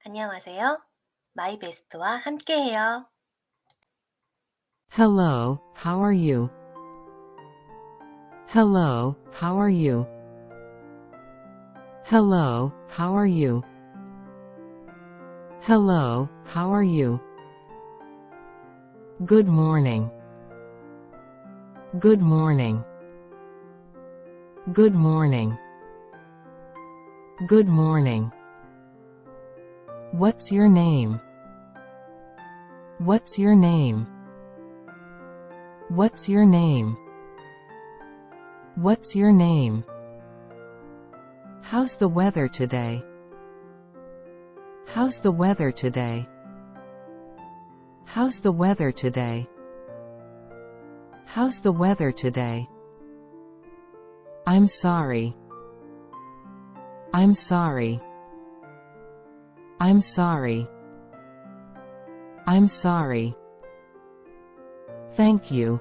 안녕하세요. 마이베스트와 함께해요. Hello, how are you? Hello, how are you? Hello, how are you? Hello, how are you? Good morning. Good morning. Good morning. Good morning. What's your name? What's your name? What's your name? What's your name? How's the weather today? How's the weather today? How's the weather today? How's the weather today? I'm sorry. I'm sorry. I'm sorry. I'm sorry. Thank you.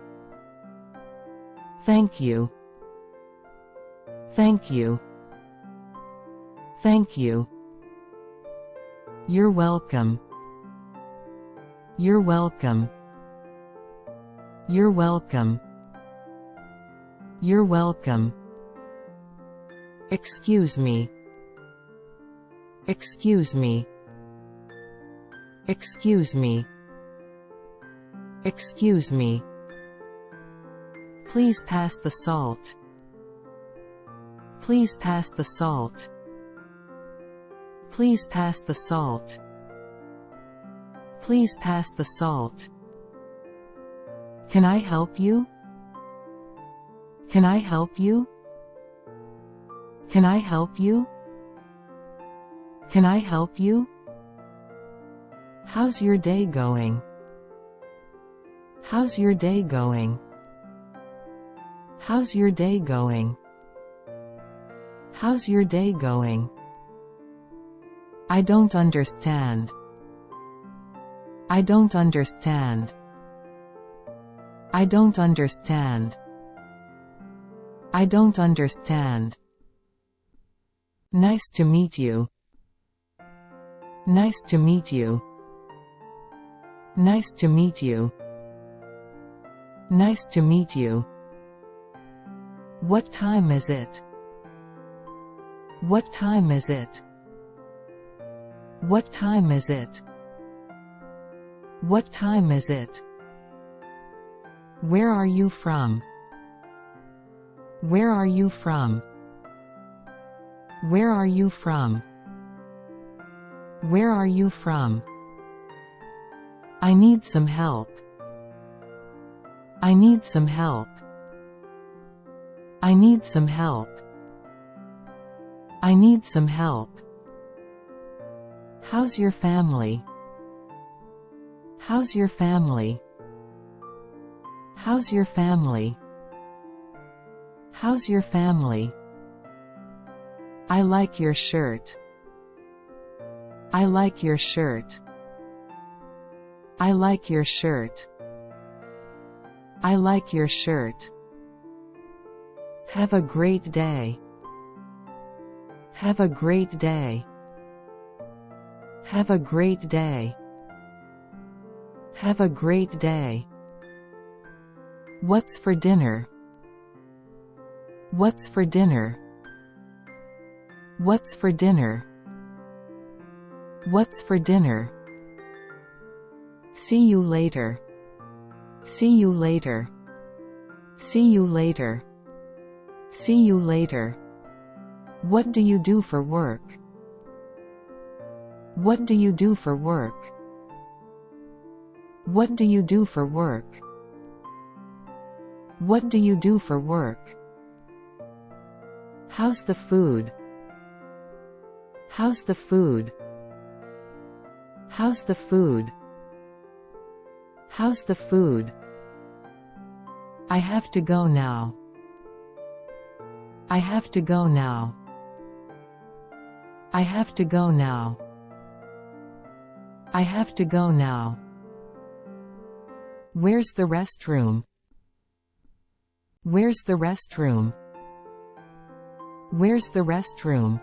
Thank you. Thank you. Thank you. You're welcome. You're welcome. You're welcome. You're welcome. Excuse me. Excuse me. Excuse me. Excuse me. Please pass the salt. Please pass the salt. Please pass the salt. Please pass the salt. Can I help you? Can I help you? Can I help you? Can I help you? How's your day going? How's your day going? How's your day going? How's your day going? I don't understand. I don't understand. I don't understand. I don't understand. Nice to meet you. Nice to meet you. Nice to meet you. Nice to meet you. What time is it? What time is it? What time is it? What time is it? Where are you from? Where are you from? Where are you from? Where are you from? I need some help. I need some help. I need some help. I need some help. How's your family? How's your family? How's your family? How's your family? I like your shirt. I like your shirt. I like your shirt. I like your shirt. Have a great day. Have a great day. Have a great day. Have a great day. What's for dinner? What's for dinner? What's for dinner? What's for dinner? See you later. See you later. See you later. See you later. What do you do for work? What do you do for work? What do you do for work? What do you do for work? How's the food? How's the food? How's the food? How's the food? I have to go now. I have to go now. I have to go now. I have to go now. Where's the restroom? Where's the restroom? Where's the restroom?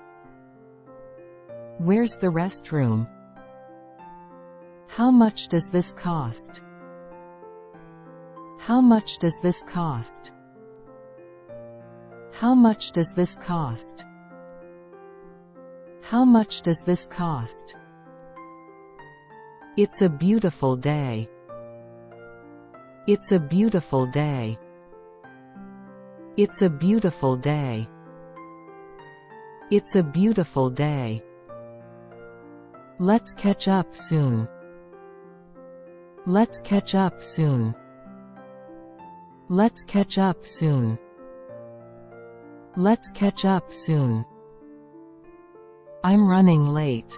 Where's the restroom? How much does this cost? How much does this cost? How much does this cost? How much does this cost? It's a beautiful day. It's a beautiful day. It's a beautiful day. It's a beautiful day. Let's catch up soon. Let's catch up soon. Let's catch up soon. Let's catch up soon. I'm running late.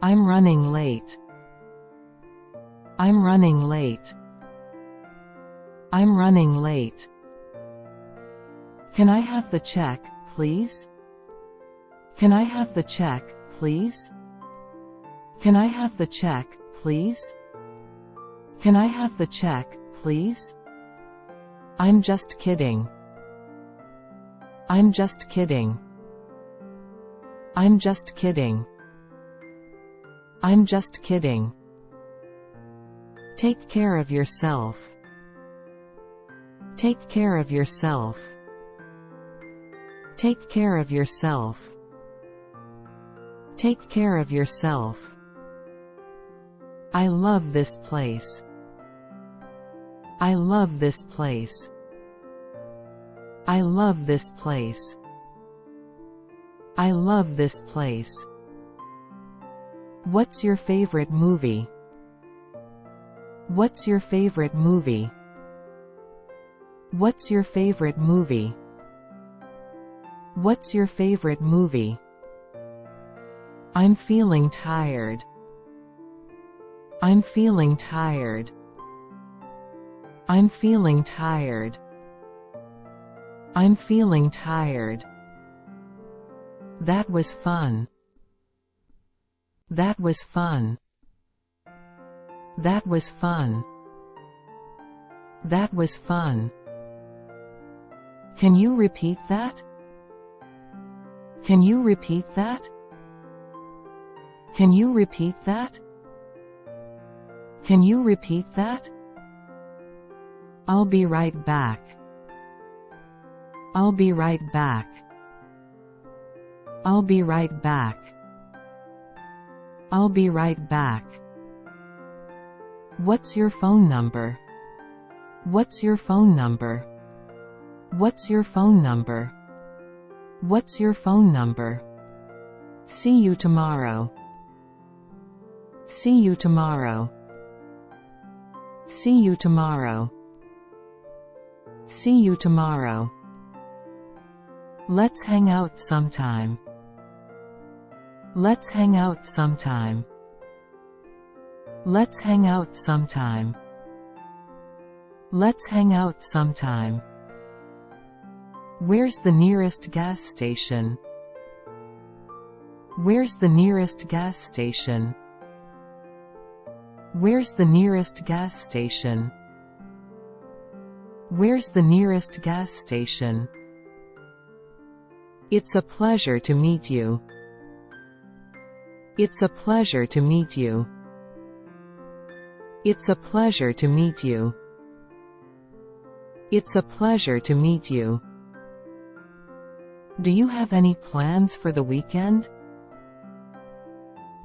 I'm running late. I'm running late. I'm running late. Can I have the check, please? Can I have the check, please? Can I have the check, please? Can I have the check, please? I'm just kidding. I'm just kidding. I'm just kidding. I'm just kidding. Take care of yourself. Take care of yourself. Take care of yourself. Take care of yourself. I love this place. I love this place. I love this place. I love this place. What's your favorite movie? What's your favorite movie? What's your favorite movie? What's your favorite movie? I'm feeling tired. I'm feeling tired. I'm feeling tired. I'm feeling tired. That was fun. That was fun. That was fun. That was fun. Can you repeat that? Can you repeat that? Can you repeat that? Can you repeat that? I'll be right back. I'll be right back. I'll be right back. I'll be right back. What's your phone number? What's your phone number? What's your phone number? What's your phone number? See you tomorrow. See you tomorrow. See you tomorrow. See you tomorrow. Let's hang out sometime. Let's hang out sometime. Let's hang out sometime. Let's hang out sometime. Where's the nearest gas station? Where's the nearest gas station? Where's the nearest gas station? Where's the nearest gas station? It's a pleasure to meet you. It's a pleasure to meet you. It's a pleasure to meet you. It's a pleasure to meet you. Do you have any plans for the weekend?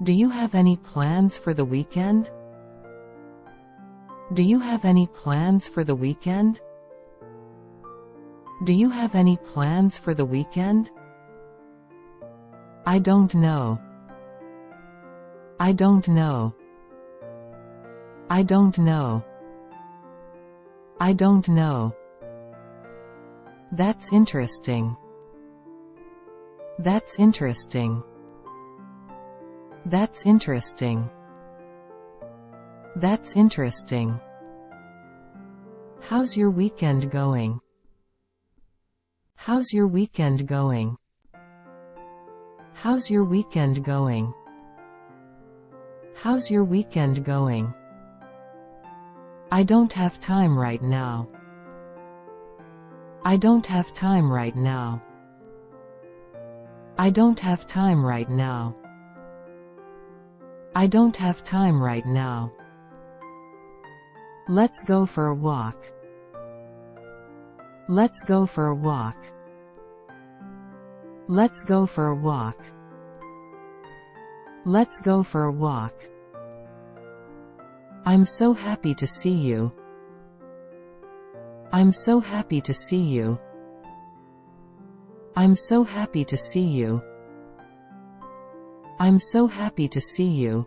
Do you have any plans for the weekend? Do you have any plans for the weekend? Do you have any plans for the weekend? I don't know. I don't know. I don't know. I don't know. That's interesting. That's interesting. That's interesting. That's interesting. How's your weekend going? How's your weekend going? How's your weekend going? How's your weekend going? I don't have time right now. I don't have time right now. I don't have time right now. I don't have time right now. Let's go for a walk. Let's go for a walk. Let's go for a walk. Let's go for a walk. I'm so happy to see you. I'm so happy to see you. I'm so happy to see you. I'm so happy to see you.